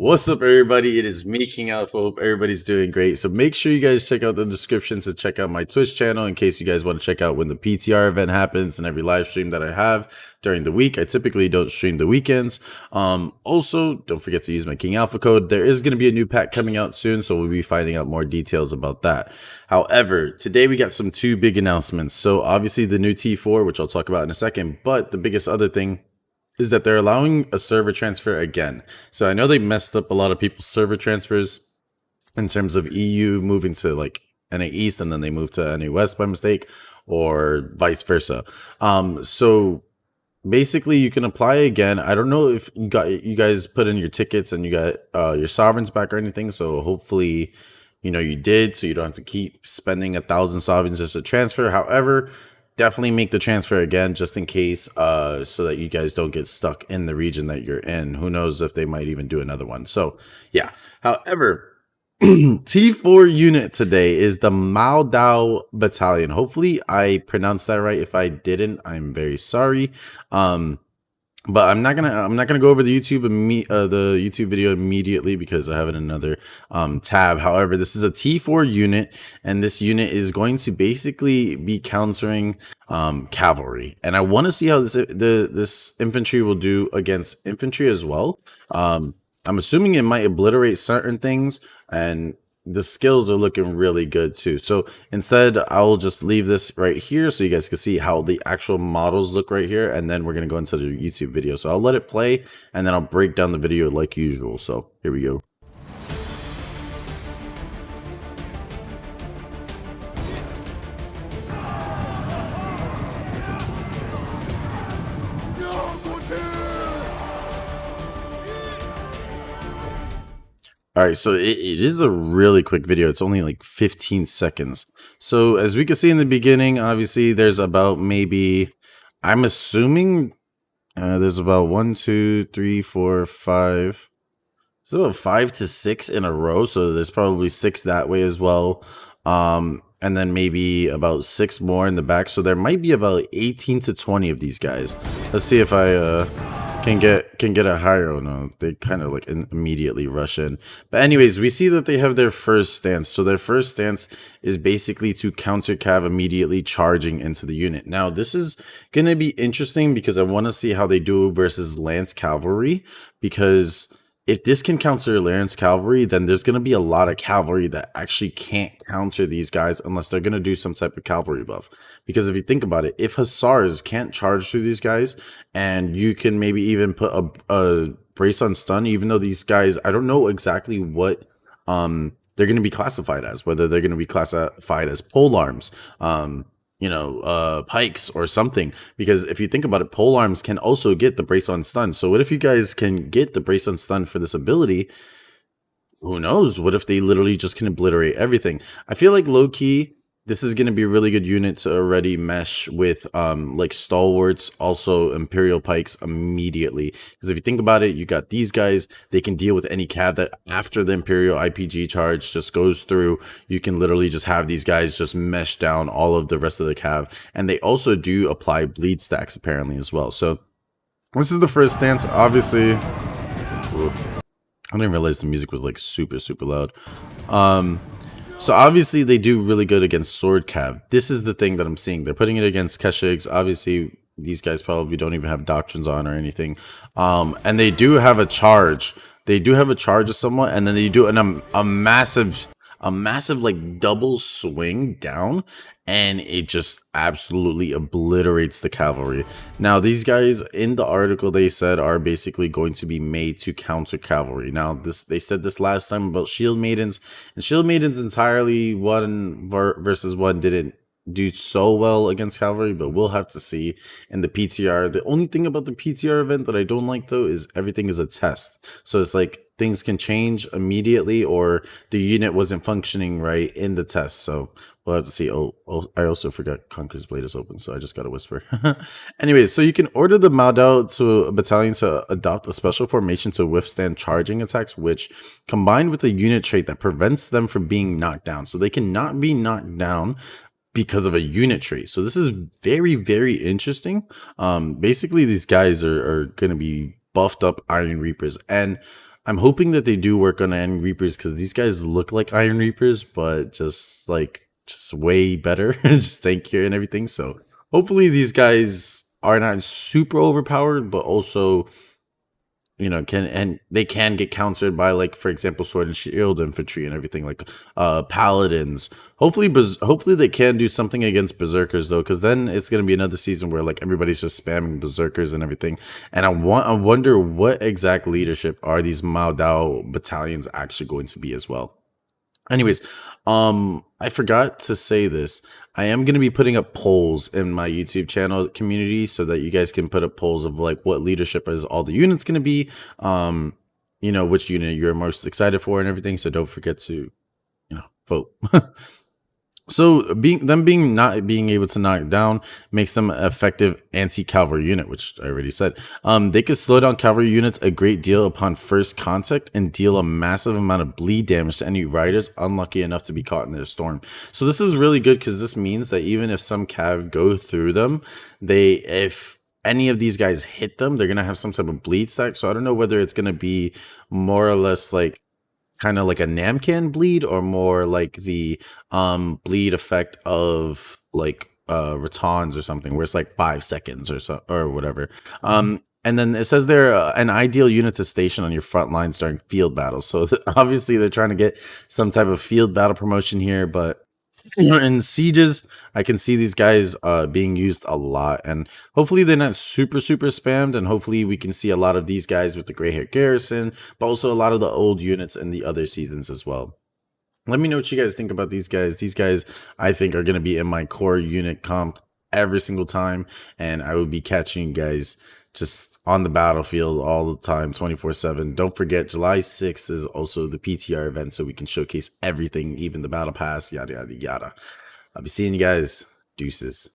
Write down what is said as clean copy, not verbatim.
What's up, everybody? It is me, KiNGAlpha. Hope everybody's doing great. So make sure you guys check out the description to check out my Twitch channel in case you guys want to check out when the PTR event happens and every live stream that I have during the week. I typically don't stream the weekends. Also, don't forget to use my KiNGAlpha code. There is going to be a new pack coming out soon, so we'll be finding out more details about that. However, today we got two big announcements. So obviously the new T4, which I'll talk about in a second, but the biggest other thing is that they're allowing a server transfer again. So I know they messed up a lot of people's server transfers in terms of EU moving to like NA East and then they moved to NA West by mistake, or vice versa. So basically you can apply again. I don't know if you guys put in your tickets and you got your sovereigns back or anything. So hopefully, you did, so you don't have to keep spending 1,000 sovereigns just to transfer. However, definitely make the transfer again just in case, so that you guys don't get stuck in the region that you're in. Who knows if they might even do another one. So yeah. However, T4 unit today is the MAODAO battalion. Hopefully I pronounced that right. If I didn't, I'm very sorry. But I'm not gonna go over the YouTube video immediately because I have it in another tab. However, this is a T4 unit, and this unit is going to basically be countering cavalry. And I want to see how this infantry will do against infantry as well. I'm assuming it might obliterate certain things, and the skills are looking really good too. So instead, I'll just leave this right here so you guys can see how the actual models look right here, and then we're going to go into the YouTube video. So I'll let it play and then I'll break down the video like usual. So here we go. All right, so it is a really quick video. It's only like 15 seconds. So as we can see in the beginning, obviously there's about maybe, I'm assuming there's about 1, 2, 3, 4, 5. It's about 5 to 6 in a row. So there's probably 6 that way as well. And then maybe about 6 more in the back. So there might be about 18 to 20 of these guys. Let's see if I can get a higher. Oh no, they kind of like immediately rush in. But anyways, we see that they have their first stance. So their first stance is basically to counter cav immediately charging into the unit. Now this is going to be interesting because I want to see how they do versus lance cavalry, because if this can counter Lance cavalry, then there's going to be a lot of cavalry that actually can't counter these guys unless they're going to do some type of cavalry buff. Because if you think about it, if hussars can't charge through these guys, and you can maybe even put a brace on stun, even though these guys, I don't know exactly what they're going to be classified as, whether they're going to be classified as pole arms, pikes or something, because if you think about it, pole arms can also get the brace on stun. So what if you guys can get the brace on stun for this ability? Who knows? What if they literally just can obliterate everything? I feel like low key this is going to be a really good unit to already mesh with like stalwarts, also imperial pikes immediately. Because if you think about it, you got these guys, they can deal with any cav that after the imperial IPG charge just goes through. You can literally just have these guys just mesh down all of the rest of the cav. And they also do apply bleed stacks apparently as well. So this is the first stance. Obviously, I didn't realize the music was like super loud. So obviously they do really good against sword cav. This is the thing that I'm seeing. They're putting it against Keshigs. Obviously these guys probably don't even have doctrines on or anything. And they do have a charge. They do have a charge of somewhat, and then they do a massive like double swing down, and it just absolutely obliterates the cavalry. Now these guys in the article, they said, are basically going to be made to counter cavalry. Now they said this last time about shield maidens, and shield maidens entirely 1 versus 1 didn't do so well against cavalry, but we'll have to see in the PTR. The only thing about the PTR event that I don't like though is everything is a test. So it's like things can change immediately, or the unit wasn't functioning right in the test. So we'll have to see. Oh, I also forgot Conqueror's Blade is open, so I just got to whisper. Anyways, so you can order the MAODAO to a battalion to adopt a special formation to withstand charging attacks, which combined with a unit trait that prevents them from being knocked down. So they cannot be knocked down because of a unit trait. So this is very interesting. Basically these guys are going to be buffed up Iron Reapers, and I'm hoping that they do work on Iron Reapers because these guys look like Iron Reapers, but just way better, just tankier and everything. So hopefully these guys are not super overpowered, but also they can get countered by, like, for example, sword and shield infantry and everything, like paladins. Hopefully they can do something against berserkers though, because then it's going to be another season where like everybody's just spamming berserkers and everything. And I wonder what exact leadership are these MAODAO battalions actually going to be as well. Anyways, I forgot to say this. I am going to be putting up polls in my YouTube channel community so that you guys can put up polls of like what leadership is all the units going to be, which unit you're most excited for and everything. So don't forget to, vote. So being not being able to knock down makes them an effective anti-cavalry unit, which I already said. They could slow down cavalry units a great deal upon first contact and deal a massive amount of bleed damage to any riders unlucky enough to be caught in their storm. So this is really good because this means that even if some cav go through them, if any of these guys hit them, they're gonna have some type of bleed stack. So I don't know whether it's gonna be more or less like kind of like a Namcan bleed or more like the bleed effect of like Ratans or something where it's like 5 seconds or so or whatever. And then it says they're an ideal unit to station on your front lines during field battles. So obviously they're trying to get some type of field battle promotion here, but in sieges, I can see these guys being used a lot, and hopefully they're not super spammed, and hopefully we can see a lot of these guys with the gray hair garrison, but also a lot of the old units in the other seasons as well. Let me know what you guys think about these guys. These guys, I think, are going to be in my core unit comp every single time, and I will be catching you guys just on the battlefield all the time, 24/7. Don't forget, July 6th is also the PTR event, so we can showcase everything, even the battle pass, yada, yada, yada. I'll be seeing you guys. Deuces.